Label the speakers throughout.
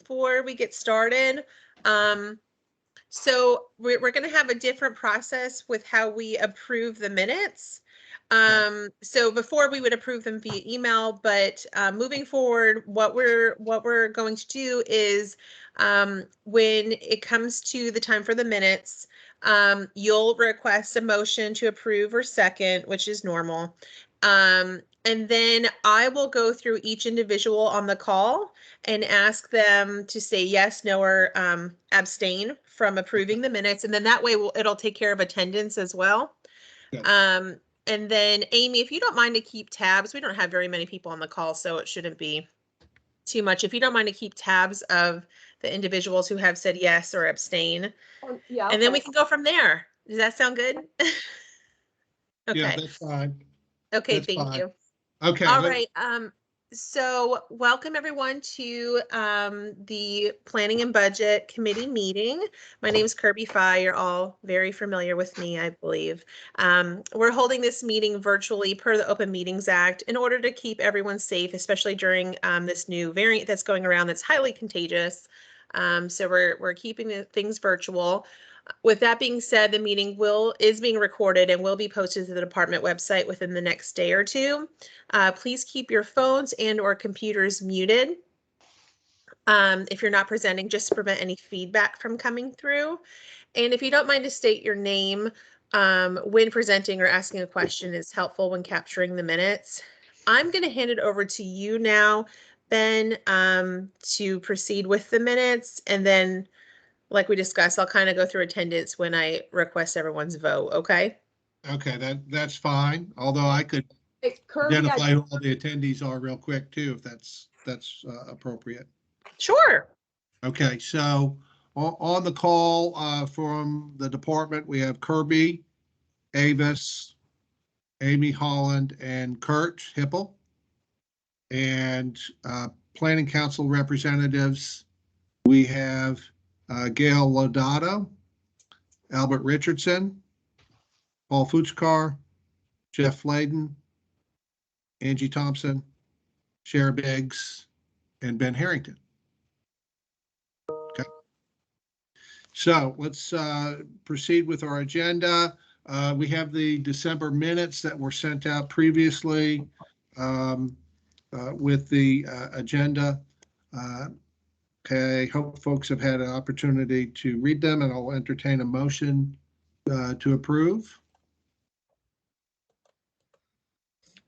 Speaker 1: before we get started. So we're going to have a different process with how we approve the minutes. So before we would approve them via email, but moving forward, what we're going to do is when it comes to the time for the minutes, you'll request a motion to approve or second, which is normal. And then I will go through each individual on the call and ask them to say yes, no, or abstain from approving the minutes. And then that way it'll take care of attendance as well.
Speaker 2: Good.
Speaker 1: And then Amy, if you don't mind to keep tabs, we don't have very many people on the call, so it shouldn't be too much. If you don't mind to keep tabs of the individuals who have said yes or abstain.
Speaker 3: Yeah.
Speaker 1: And then we can go from there. Does that sound good? Okay.
Speaker 2: Yeah, that's fine.
Speaker 1: Okay,
Speaker 2: That's
Speaker 1: thank
Speaker 2: fine.
Speaker 1: you.
Speaker 2: Okay.
Speaker 1: All right. So welcome everyone to the Planning and Budget Committee meeting. My name is Kirby Fye. You're all very familiar with me, I believe. We're holding this meeting virtually per the Open Meetings Act in order to keep everyone safe, especially during this new variant that's going around that's highly contagious. So we're keeping things virtual. With that being said, the meeting is being recorded and will be posted to the department website within the next day or two. Please keep your phones and or computers muted if you're not presenting, just to prevent any feedback from coming through. And if you don't mind to state your name when presenting or asking a question, is helpful when capturing the minutes. I'm going to hand it over to you now, Ben, to proceed with the minutes, and then like we discussed, I'll kind of go through attendance when I request everyone's vote, okay?
Speaker 2: Okay, that's fine. Although I could identify who all the attendees are real quick too, if that's appropriate.
Speaker 1: Sure.
Speaker 2: Okay, so on the call from the department, we have Kirby, Avis, Amy Holland, and Kurt Hippel. And Planning Council representatives, we have Gail Lodato, Albert Richardson, Paul Fuchkar, Jeff Flayden, Angie Thompson, Shara Biggs, and Ben Harrington. Okay. So let's proceed with our agenda. We have the December minutes that were sent out previously with the agenda. Okay, hope folks have had an opportunity to read them, and I'll entertain a motion to approve.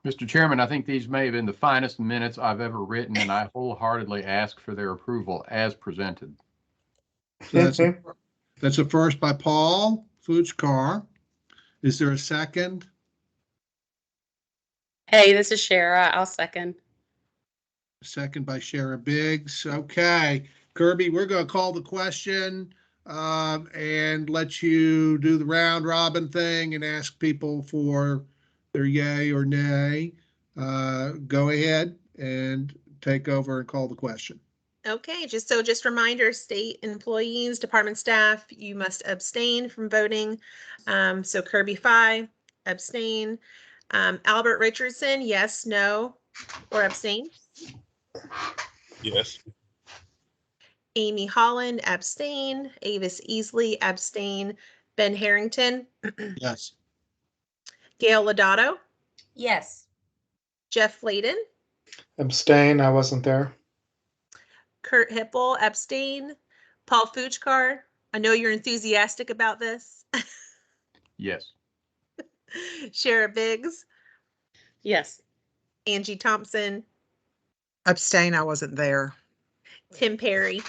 Speaker 4: Mr. Chairman, I think these may have been the finest minutes I've ever written, and I wholeheartedly ask for their approval as presented.
Speaker 2: So that's a first by Paul Fuchkar. Is there a second?
Speaker 5: Hey, this is Shara. I'll second.
Speaker 2: Second by Shara Biggs. Okay, Kirby, we're going to call the question and let you do the round robin thing and ask people for their yay or nay. Go ahead and take over and call the question.
Speaker 1: Okay, just reminder, state employees, department staff, you must abstain from voting. So Kirby Fye, abstain. Albert Richardson, yes, no, or abstain.
Speaker 6: Yes.
Speaker 1: Amy Holland, abstain. Avis Easley, abstain. Ben Harrington.
Speaker 2: Yes.
Speaker 1: Gail Lodato.
Speaker 3: Yes.
Speaker 1: Jeff Flayden.
Speaker 7: Abstain. I wasn't there.
Speaker 1: Kurt Hippel, abstain. Paul Fuchkar, I know you're enthusiastic about this.
Speaker 4: Yes.
Speaker 1: Shara Biggs.
Speaker 5: Yes.
Speaker 1: Angie Thompson.
Speaker 8: Abstain. I wasn't there.
Speaker 1: Tim Perry.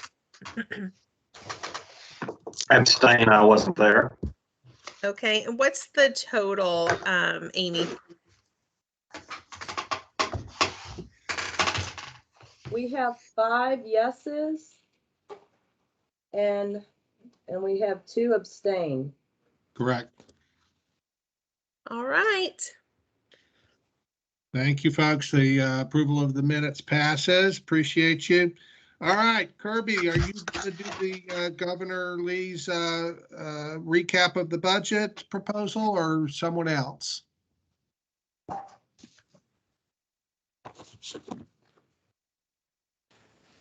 Speaker 6: Abstain, I wasn't there.
Speaker 1: Okay, and what's the total, Amy?
Speaker 3: We have 5 yeses and we have 2 abstain.
Speaker 2: Correct.
Speaker 1: All right.
Speaker 2: Thank you, folks. The approval of the minutes passes. Appreciate you. All right, Kirby, are you going to do the Governor Lee's recap of the budget proposal, or someone else?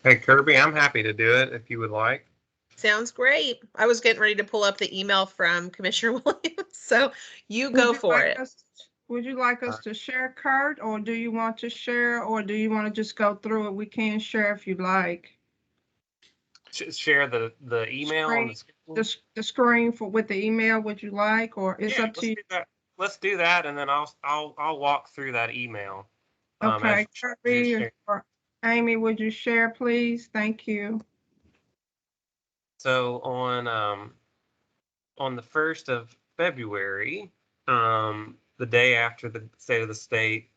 Speaker 9: Hey, Kirby, I'm happy to do it if you would like.
Speaker 1: Sounds great. I was getting ready to pull up the email from Commissioner Williams, so you go for it.
Speaker 10: Would you like us to share, Kurt, or do you want to share, or do you want to just go through it? We can share if you'd like.
Speaker 9: Share the email on the screen.
Speaker 10: The screen with the email, would you like, or it's up to you?
Speaker 9: Let's do that, and then I'll walk through that email.
Speaker 10: Okay, Kirby or Amy, would you share, please? Thank you.
Speaker 9: So on the 1st of February, the day after the State of the State,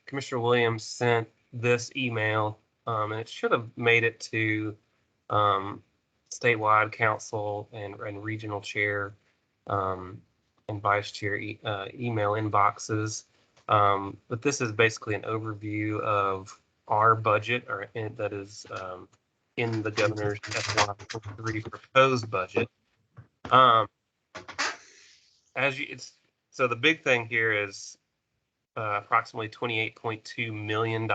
Speaker 9: Commissioner Williams sent this email, and it should have made it to statewide council and regional chair and vice chair email inboxes. But this is basically an overview of our budget, that is in the governor's FY23 proposed budget. So the big thing here is approximately $28.2 million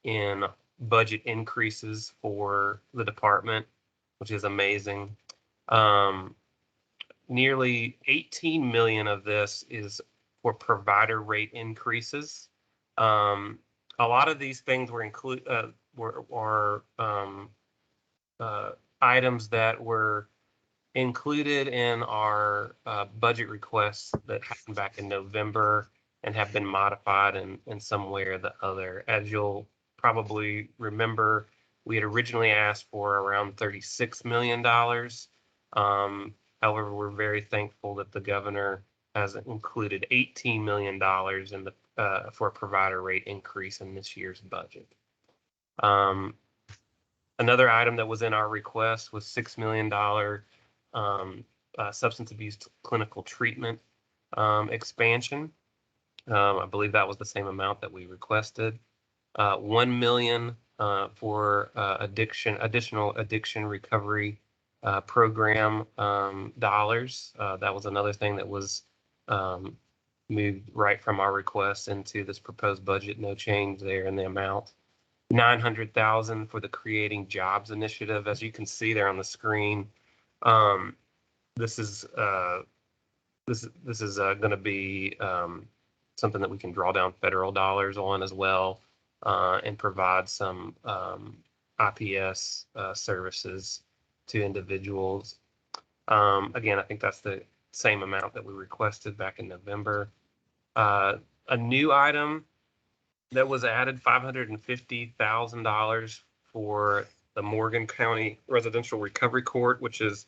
Speaker 9: in budget increases for the department, which is amazing. Nearly 18 million of this is for provider rate increases. A lot of these things were items that were included in our budget requests that happened back in November and have been modified in some way or the other. As you'll probably remember, we had originally asked for around $36 million. However, we're very thankful that the governor has included $18 million in the for a provider rate increase in this year's budget. Another item that was in our request was $6 million substance abuse clinical treatment expansion. I believe that was the same amount that we requested. $1 million for additional addiction recovery program dollars. That was another thing that was moved right from our request into this proposed budget. No change there in the amount. $900,000 for the Creating Jobs initiative. As you can see there on the screen, this is going to be something that we can draw down federal dollars on as well, and provide some IPS services to individuals. Again, I think that's the same amount that we requested back in November. A new item that was added, $550,000 for the Morgan County Residential Recovery Court, which is,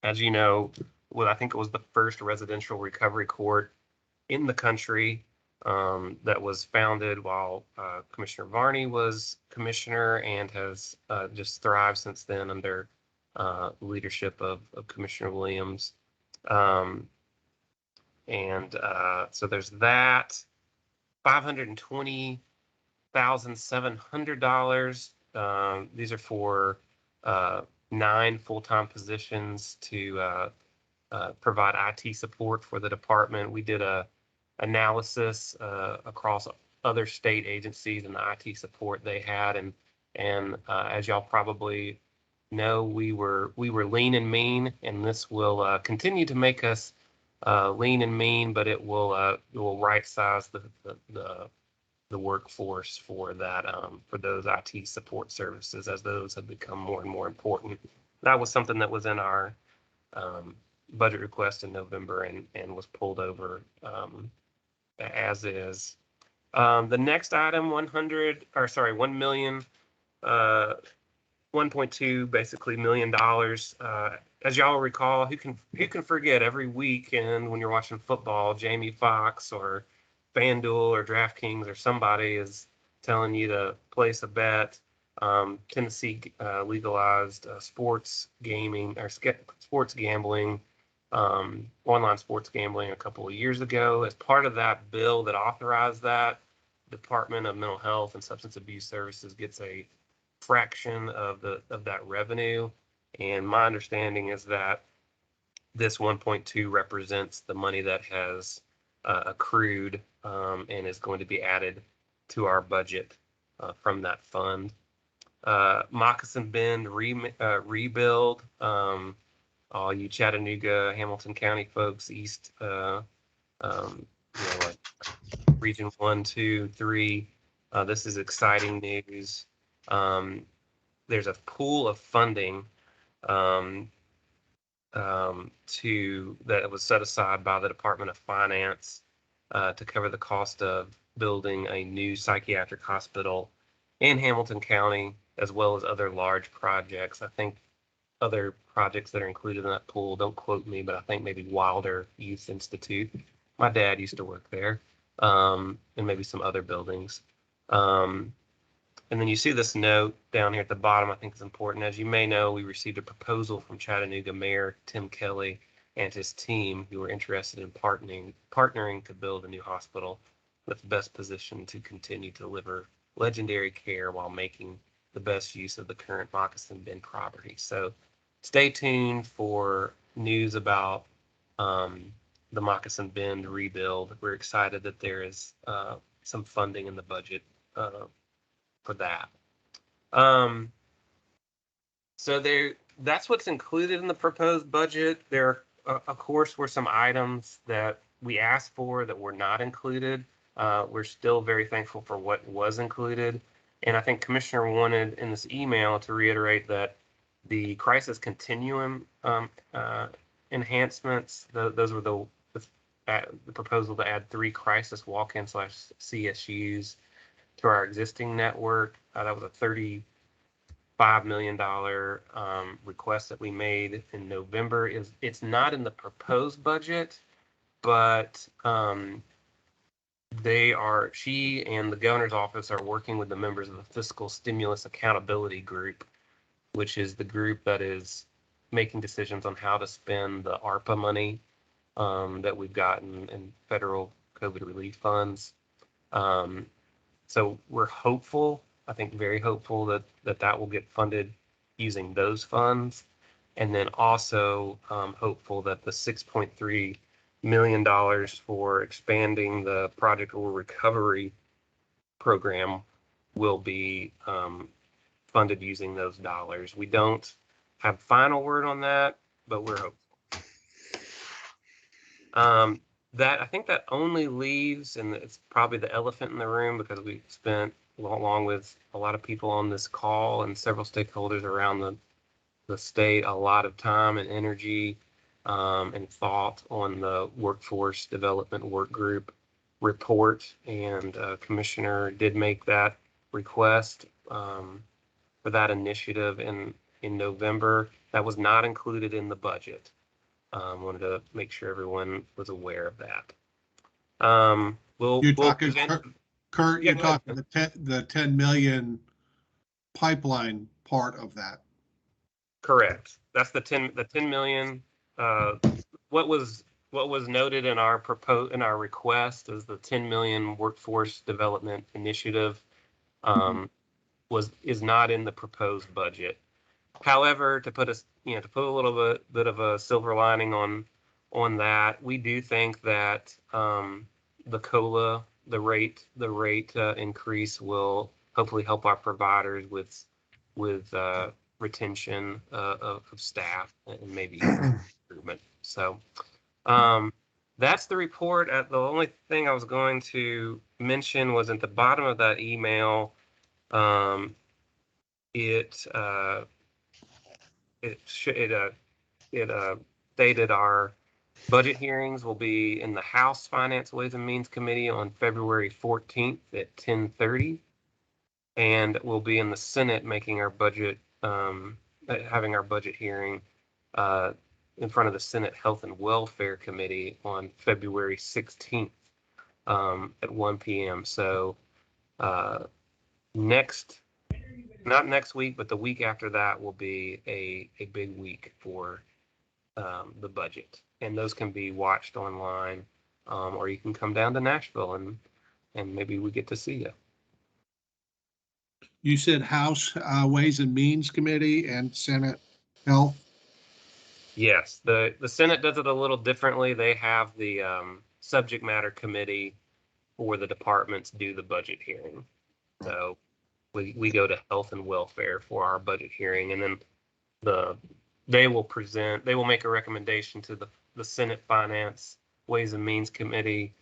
Speaker 9: as you know, I think it was the first residential recovery court in the country that was founded while Commissioner Varney was commissioner, and has just thrived since then under leadership of Commissioner Williams. So there's that. $520,700. These are for 9 full-time positions to provide IT support for the department. We did a analysis across other state agencies and the IT support they had, and as y'all probably know, we were lean and mean, and this will continue to make us lean and mean, but it will right size the workforce for that for those IT support services, as those have become more and more important. That was something that was in our budget request in November and was pulled over as is. The next item, 1 million, 1.2 basically $1 million. As y'all recall, who can forget every weekend when you're watching football, Jamie Foxx or FanDuel or DraftKings or somebody is telling you to place a bet. Tennessee legalized sports gaming or sports gambling, online sports gambling a couple of years ago. As part of that bill that authorized that, Department of Mental Health and Substance Abuse Services gets a fraction of that revenue. And my understanding is that this 1.2 represents the money that has accrued and is going to be added to our budget from that fund. Moccasin Bend rebuild. All you Chattanooga, Hamilton County folks, East, like Region 1, 2, 3. This is exciting news. There's a pool of funding that was set aside by the Department of Finance to cover the cost of building a new psychiatric hospital in Hamilton County, as well as other large projects. I think other projects that are included in that pool, don't quote me, but I think maybe Wilder Youth Institute. My dad used to work there, and maybe some other buildings. And then you see this note down here at the bottom, I think is important. As you may know, we received a proposal from Chattanooga Mayor Tim Kelly and his team who were interested in partnering to build a new hospital that's best positioned to continue to deliver legendary care while making the best use of the current Moccasin Bend property. So stay tuned for news about the Moccasin Bend rebuild. We're excited that there is some funding in the budget for that. So that's what's included in the proposed budget. There, of course, were some items that we asked for that were not included. We're still very thankful for what was included. And I think Commissioner wanted in this email to reiterate that the crisis continuum enhancements, those were the proposal to add 3 crisis walk-in / CSUs to our existing network. That was a $35 million request that we made in November. It's not in the proposed budget, but she and the governor's office are working with the members of the Fiscal Stimulus Accountability Group, which is the group that is making decisions on how to spend the ARPA money that we've gotten in federal COVID relief funds. So we're hopeful, I think very hopeful that will get funded using those funds. And then also hopeful that the $6.3 million for expanding the Project Rural Recovery program will be funded using those dollars. We don't have final word on that, but we're hopeful. I think that only leaves, and it's probably the elephant in the room because we spent, along with a lot of people on this call and several stakeholders around the state, a lot of time and energy and thought on the Workforce Development Work Group report. And Commissioner did make that request for that initiative in November. That was not included in the budget. Wanted to make sure everyone was aware of that.
Speaker 2: You're talking, Kurt, you're talking the 10 million pipeline part of that.
Speaker 9: Correct. That's the 10 million. What was noted in our request is the 10 million workforce development initiative is not in the proposed budget. However, to put a little bit of a silver lining on that, we do think that the COLA, the rate increase will hopefully help our providers with retention of staff and maybe improvement. So that's the report. The only thing I was going to mention was at the bottom of that email. It stated our budget hearings will be in the House Finance Ways and Means Committee on February 14th at 10:30, and we'll be in the Senate making our budget, having our budget hearing in front of the Senate Health and Welfare Committee on February 16th at 1 p.m. So not next week, but the week after that will be a big week for the budget. And those can be watched online, or you can come down to Nashville and maybe we get to see you.
Speaker 2: You said House Ways and Means Committee and Senate Health?
Speaker 9: Yes, the Senate does it a little differently. They have the subject matter committee for the departments do the budget hearing. So we go to health and welfare for our budget hearing, and then they will make a recommendation to the Senate Finance Ways and Means Committee.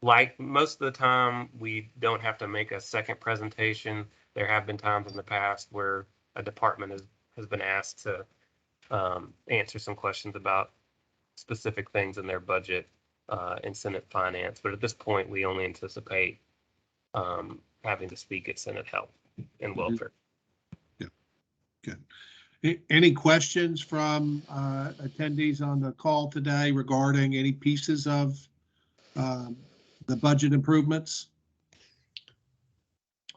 Speaker 9: Like most of the time, we don't have to make a second presentation. There have been times in the past where a department has been asked to answer some questions about specific things in their budget in Senate Finance. But at this point, we only anticipate having to speak at Senate Health and Welfare.
Speaker 2: Yeah, good. Any questions from attendees on the call today regarding any pieces of the budget improvements?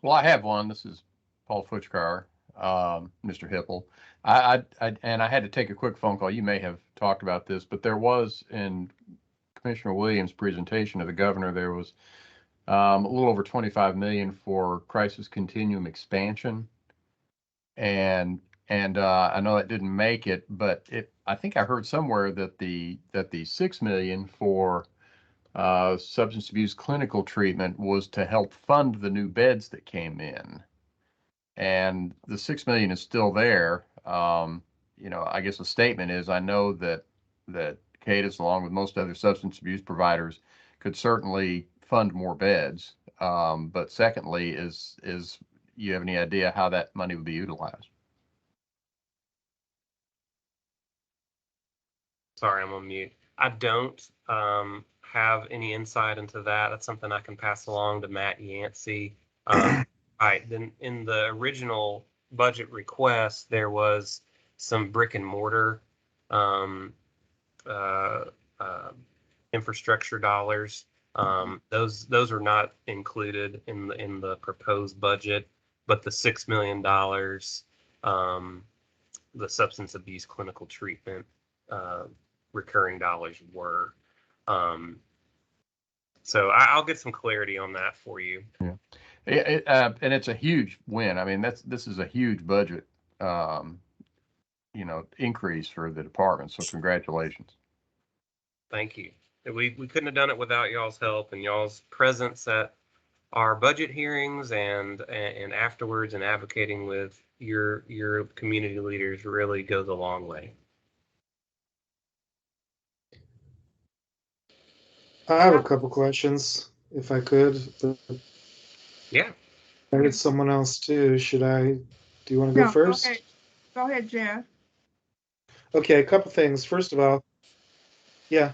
Speaker 4: Well, I have one. This is Paul Futchkar, Mr. Hippel. I had to take a quick phone call. You may have talked about this, but there was in Commissioner Williams' presentation to the governor, there was a little over 25 million for crisis continuum expansion. And I know that didn't make it, but I think I heard somewhere that the 6 million for substance abuse clinical treatment was to help fund the new beds that came in. And the 6 million is still there. I guess the statement is, I know that CADIS, along with most other substance abuse providers, could certainly fund more beds. But secondly, is you have any idea how that money would be utilized?
Speaker 9: Sorry, I'm on mute. I don't have any insight into that. That's something I can pass along to Matt Yancey. Then in the original budget request, there was some brick and mortar infrastructure dollars. Those are not included in the proposed budget, but the $6 million, the substance abuse clinical treatment recurring dollars were. So I'll get some clarity on that for you.
Speaker 4: Yeah. And it's a huge win. I mean, this is a huge budget, increase for the department. So congratulations.
Speaker 9: Thank you. We couldn't have done it without y'all's help and y'all's presence at our budget hearings and afterwards, and advocating with your community leaders really goes a long way.
Speaker 7: I have a couple questions, if I could.
Speaker 9: Yeah.
Speaker 7: I heard someone else too. Do you want to go first?
Speaker 10: Go ahead, Jeff.
Speaker 7: Okay, a couple things. First of all, yeah.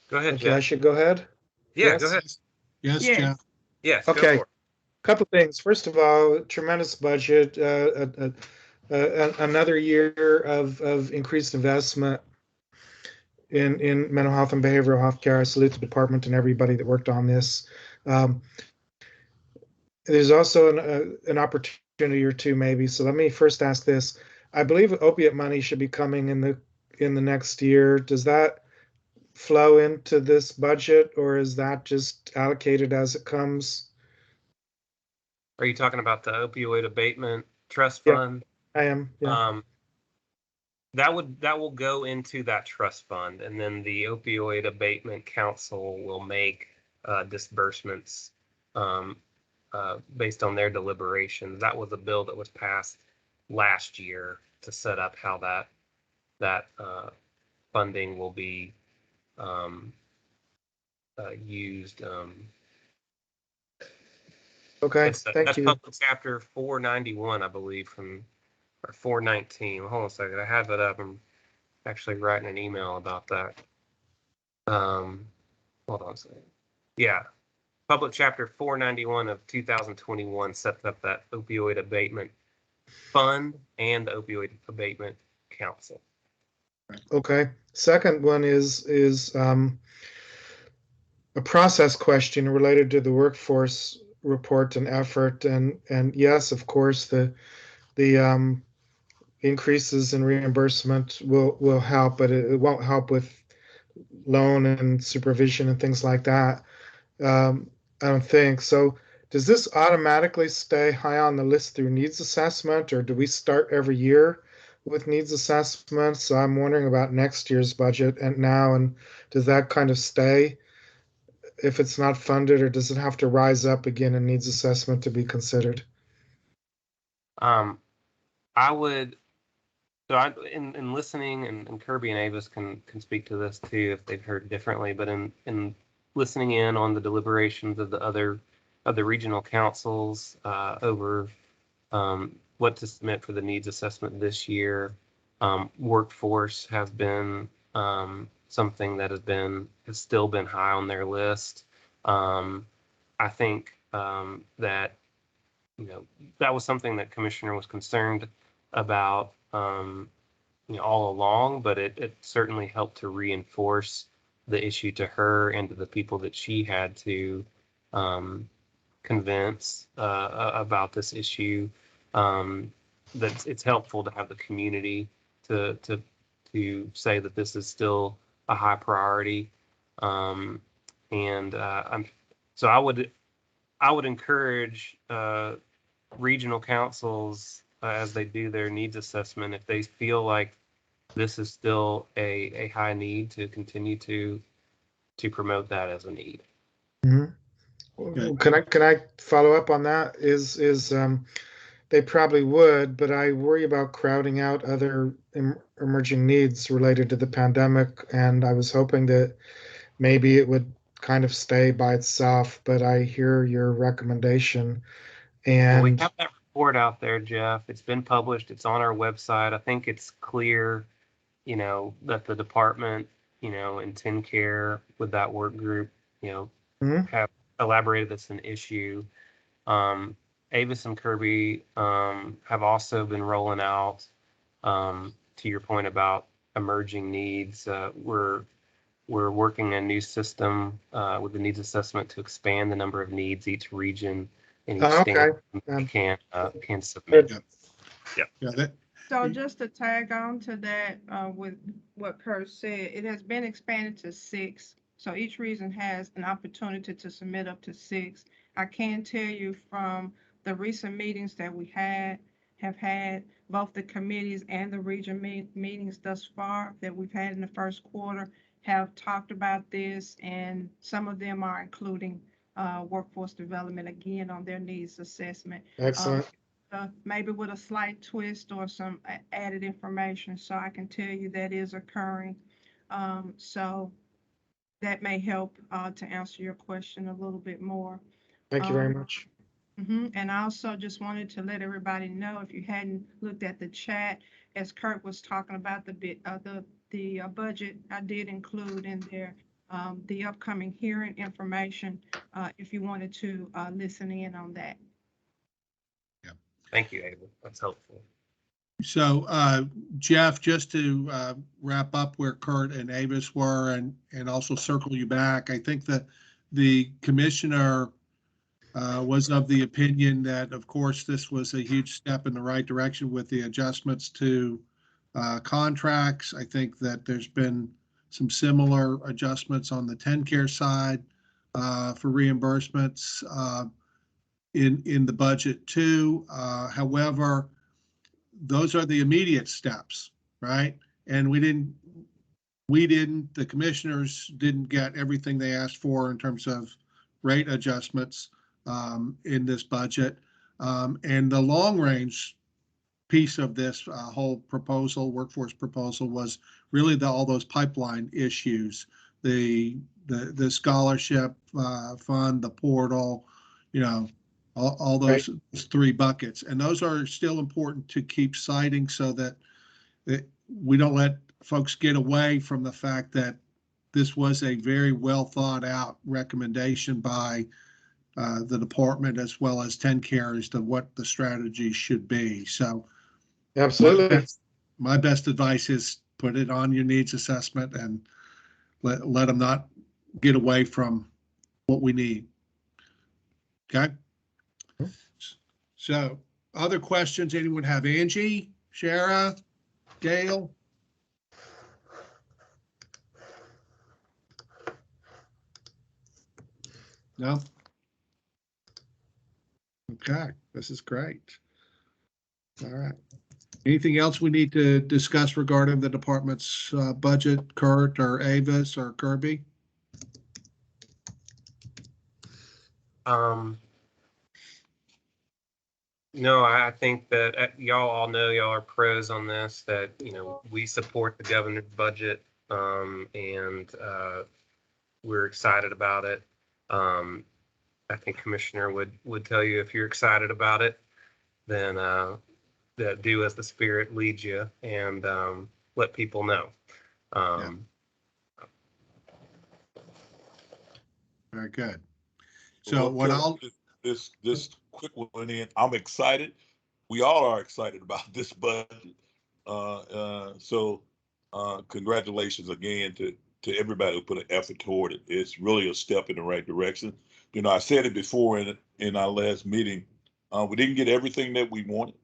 Speaker 9: Go ahead,
Speaker 7: Okay,
Speaker 9: Jeff.
Speaker 7: I should go ahead?
Speaker 9: Yeah,
Speaker 7: Yes?
Speaker 9: go ahead.
Speaker 2: Yes,
Speaker 10: Yes.
Speaker 2: Jeff.
Speaker 9: Yes.
Speaker 7: Okay.
Speaker 9: Go for it.
Speaker 7: Couple things. First of all, tremendous budget, another year of increased investment in mental health and behavioral health care. I salute the department and everybody that worked on this. There's also an opportunity or two maybe. So let me first ask this. I believe opiate money should be coming in the next year. Does that flow into this budget, or is that just allocated as it comes?
Speaker 9: Are you talking about the opioid abatement trust
Speaker 7: Yeah.
Speaker 9: fund?
Speaker 7: I am, yeah.
Speaker 9: That will go into that trust fund, and then the opioid abatement council will make disbursements based on their deliberations. That was a bill that was passed last year to set up how that funding will be used.
Speaker 7: Okay,
Speaker 9: That's
Speaker 7: thank you.
Speaker 9: Public Chapter 491, I believe, or 419. Hold on a second. I have it up. I'm actually writing an email about that. Hold on a second. Yeah. Public Chapter 491 of 2021 sets up that opioid abatement fund and the opioid abatement council.
Speaker 7: Okay. Second one is a process question related to the workforce report and effort, and yes, of course, the increases in reimbursement will help, but it won't help with loan and supervision and things like that. I don't think so. Does this automatically stay high on the list through needs assessment, or do we start every year with needs assessment? So I'm wondering about next year's budget and does that kind of stay if it's not funded, or does it have to rise up again and needs assessment to be considered?
Speaker 9: I would, in listening, and Kirby and Avis can speak to this too if they've heard differently, but in listening in on the deliberations of the regional councils over what to submit for the needs assessment this year, workforce has been something that has still been high on their list. I think that that was something that Commissioner was concerned about all along, but it certainly helped to reinforce the issue to her and to the people that she had to convince about this issue. That it's helpful to have the community to say that this is still a high priority. So I would encourage regional councils as they do their needs assessment, if they feel like this is still a high need, to continue to promote that as a need.
Speaker 7: Mm-hmm. Can I follow up on that? They probably would, but I worry about crowding out other emerging needs related to the pandemic, and I was hoping that maybe it would kind of stay by itself, but I hear your recommendation. And
Speaker 9: we have that report out there, Jeff. It's been published. It's on our website. I think it's clear, that the department, in TennCare with that work group, have elaborated that's an issue. Avis and Kirby have also been rolling out, to your point about emerging needs. We're working a new system with the needs assessment to expand the number of needs each region and each state can submit.
Speaker 2: Yeah.
Speaker 10: So just to tag on to that, with what Kurt said, it has been expanded to 6. So each region has an opportunity to submit up to 6. I can tell you from the recent meetings that we have had, both the committees and the region meetings thus far that we've had in the first quarter have talked about this, and some of them are including workforce development again on their needs assessment.
Speaker 7: Excellent.
Speaker 10: Maybe with a slight twist or some added information, so I can tell you that is occurring. So that may help to answer your question a little bit more.
Speaker 7: Thank you very much.
Speaker 10: And I also just wanted to let everybody know, if you hadn't looked at the chat, as Kurt was talking about the budget, I did include in there the upcoming hearing information if you wanted to listen in on that.
Speaker 9: Thank you, Abel. That's helpful.
Speaker 2: So, Jeff, just to wrap up where Kurt and Avis were, and also circle you back, I think that the commissioner was of the opinion that, of course, this was a huge step in the right direction with the adjustments to contracts. I think that there's been some similar adjustments on the TennCare side for reimbursements in the budget too. However, those are the immediate steps, right? And the commissioners didn't get everything they asked for in terms of rate adjustments in this budget. And the long range piece of this whole proposal, workforce proposal, was really all those pipeline issues, the scholarship fund, the portal, all those right. 3 buckets. And those are still important to keep citing so that we don't let folks get away from the fact that this was a very well thought out recommendation by the department as well as TennCare as to what the strategy should be. So
Speaker 7: absolutely,
Speaker 2: my best advice is put it on your needs assessment and let them not get away from what we need. Okay. So other questions anyone have? Angie, Shara, Gail? No? Okay, this is great. All right. Anything else we need to discuss regarding the department's budget, Kurt or Avis or Kirby?
Speaker 9: No, I think that y'all all know y'all are pros on this, that, we support the governor's budget, and we're excited about it. I think Commissioner would tell you if you're excited about it, then that do as the Spirit leads you, and let people know.
Speaker 2: Very good. So what I'll
Speaker 11: this quick one in, I'm excited. We all are excited about this budget. So congratulations again to everybody who put an effort toward it. It's really a step in the right direction. I said it before in our last meeting. We didn't get everything that we wanted,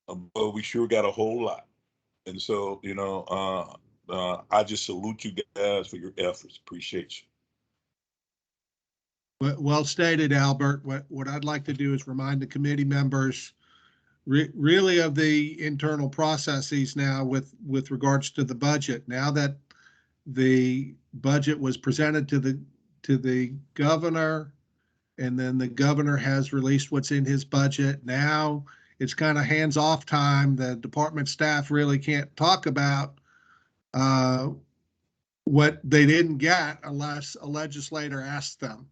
Speaker 11: but we sure got a whole lot. And so, I just salute you guys for your efforts. Appreciate you.
Speaker 2: Well stated, Albert. What I'd like to do is remind the committee members really of the internal processes now with regards to the budget. Now that the budget was presented to the governor, and then the governor has released what's in his budget. Now it's kind of hands-off time. The department staff really can't talk about what they didn't get unless a legislator asks them.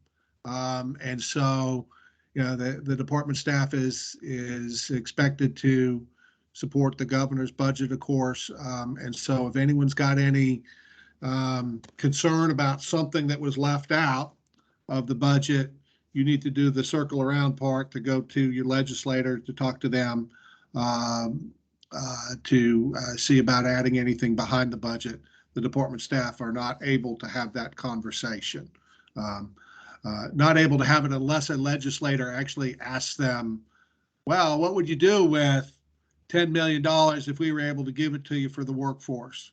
Speaker 2: And so, the department staff is expected to support the governor's budget, of course. And so if anyone's got any concern about something that was left out of the budget, you need to do the circle around part to go to your legislator to talk to them to see about adding anything behind the budget. The department staff are not able to have that conversation. Not able to have it unless a legislator actually asks them, well, what would you do with $10 million if we were able to give it to you for the workforce?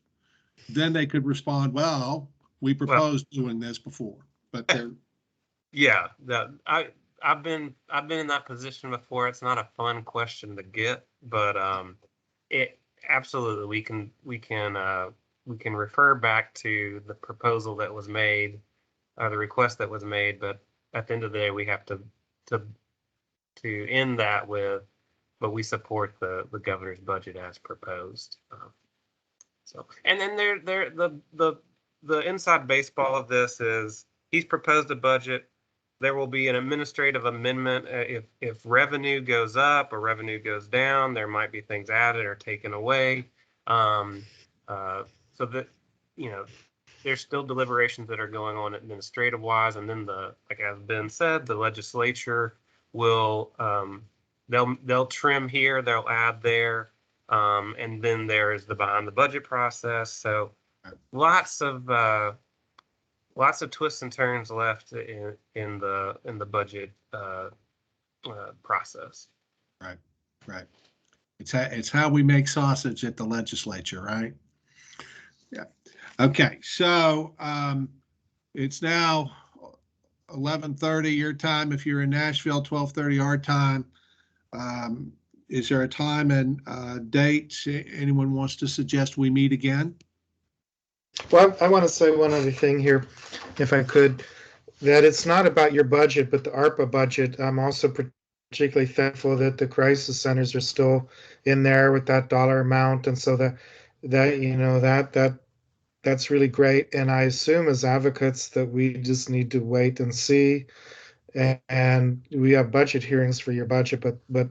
Speaker 2: Then they could respond, well, we proposed doing this before, but they're.
Speaker 9: Yeah, I've been in that position before. It's not a fun question to get, but it absolutely we can refer back to the proposal that was made, the request that was made, but at the end of the day, we have to end that with, but we support the governor's budget as proposed. So, and then the inside baseball of this is he's proposed a budget. There will be an administrative amendment if revenue goes up or revenue goes down. There might be things added or taken away. So that, there's still deliberations that are going on administrative wise, and then like as Ben said, the legislature will they'll trim here, they'll add there, and then there's the behind the budget process. So lots of twists and turns left in the budget process.
Speaker 2: Right. It's how we make sausage at the legislature, right? Yeah. Okay. So it's now 11:30 your time. If you're in Nashville, 12:30 our time. Is there a time and date anyone wants to suggest we meet again?
Speaker 7: Well, I want to say one other thing here, if I could, that it's not about your budget, but the ARPA budget. I'm also particularly thankful that the crisis centers are still in there with that dollar amount, and so that's really great. And I assume as advocates that we just need to wait and see, and we have budget hearings for your budget, but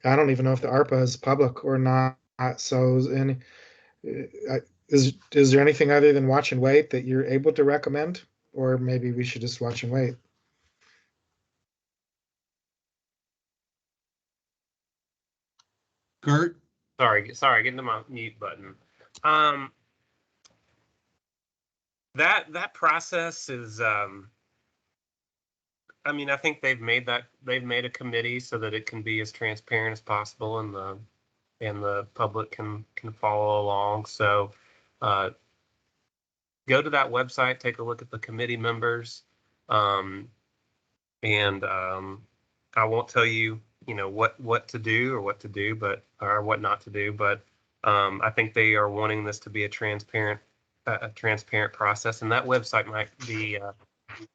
Speaker 7: I don't even know if the ARPA is public or not. So is there anything other than watch and wait that you're able to recommend, or maybe we should just watch and wait?
Speaker 2: Kurt?
Speaker 9: Sorry, getting to my mute button. That process is, I think they've made a committee so that it can be as transparent as possible, and the public can follow along. So go to that website, take a look at the committee members, and I won't tell you, what to do or what not to do, but I think they are wanting this to be a transparent process, and that website might be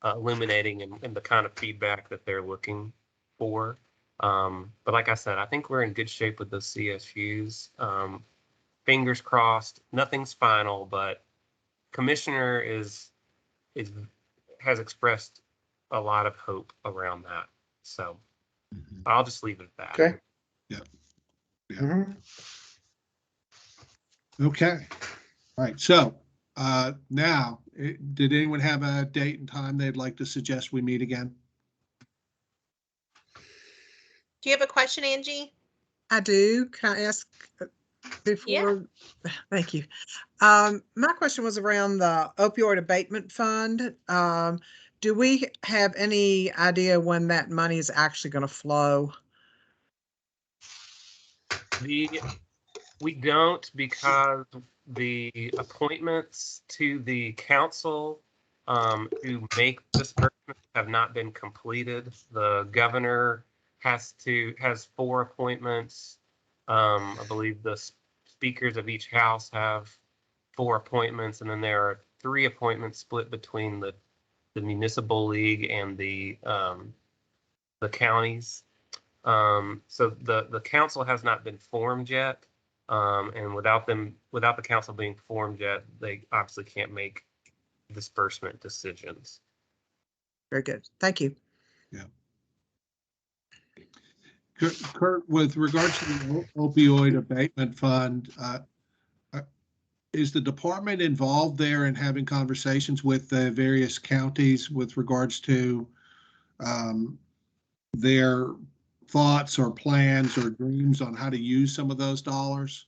Speaker 9: illuminating and the kind of feedback that they're looking for. But like I said, I think we're in good shape with the CSUs. Fingers crossed, nothing's final, but Commissioner has expressed a lot of hope around that. So I'll just leave it at that.
Speaker 7: Okay.
Speaker 2: Yeah.
Speaker 7: Mhm.
Speaker 2: Okay. All right. So now, did anyone have a date and time they'd like to suggest we meet again?
Speaker 1: Do you have a question, Angie?
Speaker 8: I do. Can I ask before? Thank you. My question was around the opioid abatement fund. Do we have any idea when that money is actually going to flow?
Speaker 9: We don't, because the appointments to the council who make disbursements have not been completed. The governor has 4 appointments. I believe the speakers of each house have 4 appointments, and then there are 3 appointments split between the municipal league and the counties. So the council has not been formed yet. And without the council being formed yet, they obviously can't make disbursement decisions.
Speaker 8: Very good. Thank you.
Speaker 2: Yeah. Kurt, with regards to the opioid abatement fund, is the department involved there in having conversations with the various counties with regards to their thoughts or plans or dreams on how to use some of those dollars?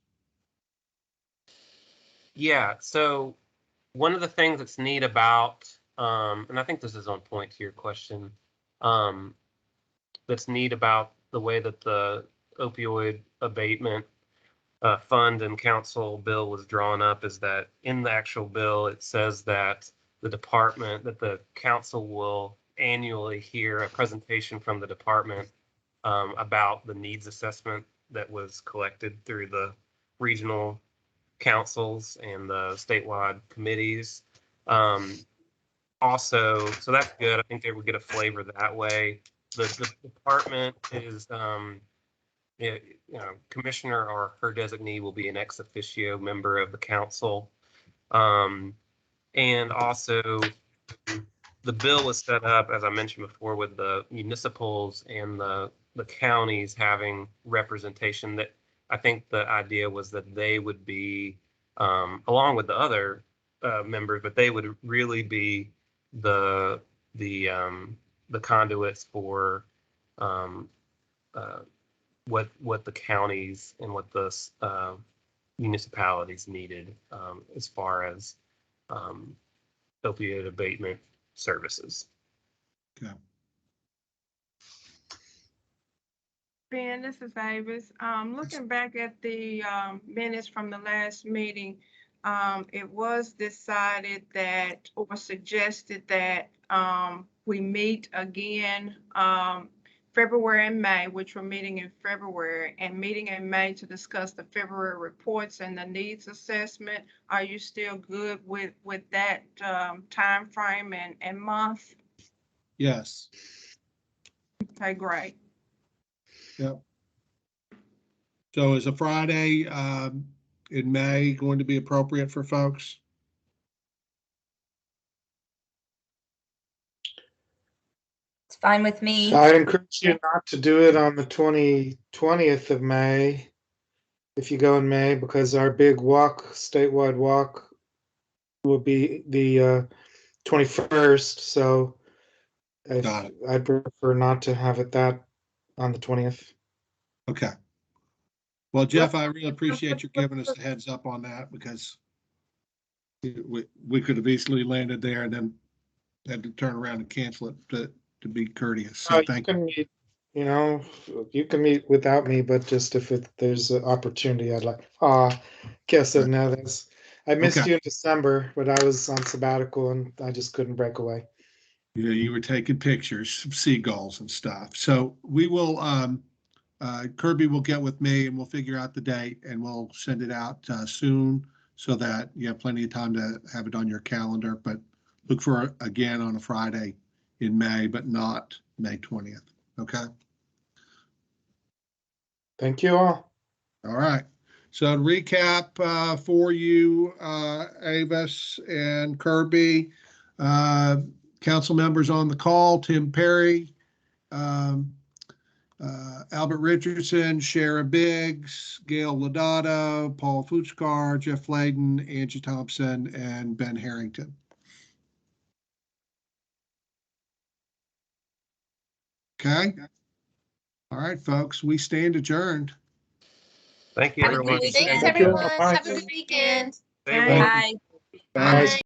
Speaker 9: Yeah, so one of the things that's neat about, and I think this is on point to your question, that's neat about the way that the opioid abatement fund and council bill was drawn up is that in the actual bill, it says that the council will annually hear a presentation from the department about the needs assessment that was collected through the regional councils and the statewide committees. Also, so that's good. I think they would get a flavor that way. The department is, commissioner or her designee will be an ex officio member of the council. And also, the bill was set up, as I mentioned before, with the municipals and the counties having representation. That I think the idea was that they would be, along with the other members, but they would really be the conduits for what the counties and what the municipalities needed as far as opioid abatement services.
Speaker 2: Okay.
Speaker 10: Ben, this is Avis. Looking back at the minutes from the last meeting, it was decided that, or suggested that we meet again February and May, which we're meeting in February, and meeting in May to discuss the February reports and the needs assessment. Are you still good with that time frame and month?
Speaker 2: Yes.
Speaker 10: Okay, great.
Speaker 2: Yep. So is a Friday in May going to be appropriate for folks?
Speaker 12: It's fine with me.
Speaker 7: I encourage you not to do it on the 20th of May, if you go in May, because our big statewide walk, will be the 21st. So I'd prefer not to have it that on the 20th.
Speaker 2: Okay. Well, Jeff, I really appreciate you giving us a heads up on that, because we could have easily landed there and then had to turn around and cancel it to be courteous. So thank you.
Speaker 7: Meet, you can meet without me, but just if there's an opportunity, I'd like. Guess
Speaker 2: Right.
Speaker 7: no, I missed
Speaker 2: Okay.
Speaker 7: you in December, but I was on sabbatical and I just couldn't break away.
Speaker 2: You were taking pictures of seagulls and stuff. So we will, Kirby will get with me and we'll figure out the date and we'll send it out soon so that you have plenty of time to have it on your calendar. But look for again on a Friday in May, but not May 20th. Okay.
Speaker 7: Thank you all.
Speaker 2: All right. So to recap for you, Avis and Kirby, council members on the call, Tim Perry, Albert Richardson, Shara Biggs, Gail Lodato, Paul Fuchcar, Jeff Layden, Angie Thompson, and Ben Harrington. Okay. All right, folks, we stand adjourned.
Speaker 9: Thank you, everyone.
Speaker 12: Thanks,
Speaker 7: Thank you.
Speaker 12: everyone.
Speaker 7: Bye.
Speaker 12: Have a good weekend.
Speaker 9: Stay warm.
Speaker 10: Thank
Speaker 12: Bye.
Speaker 7: Bye.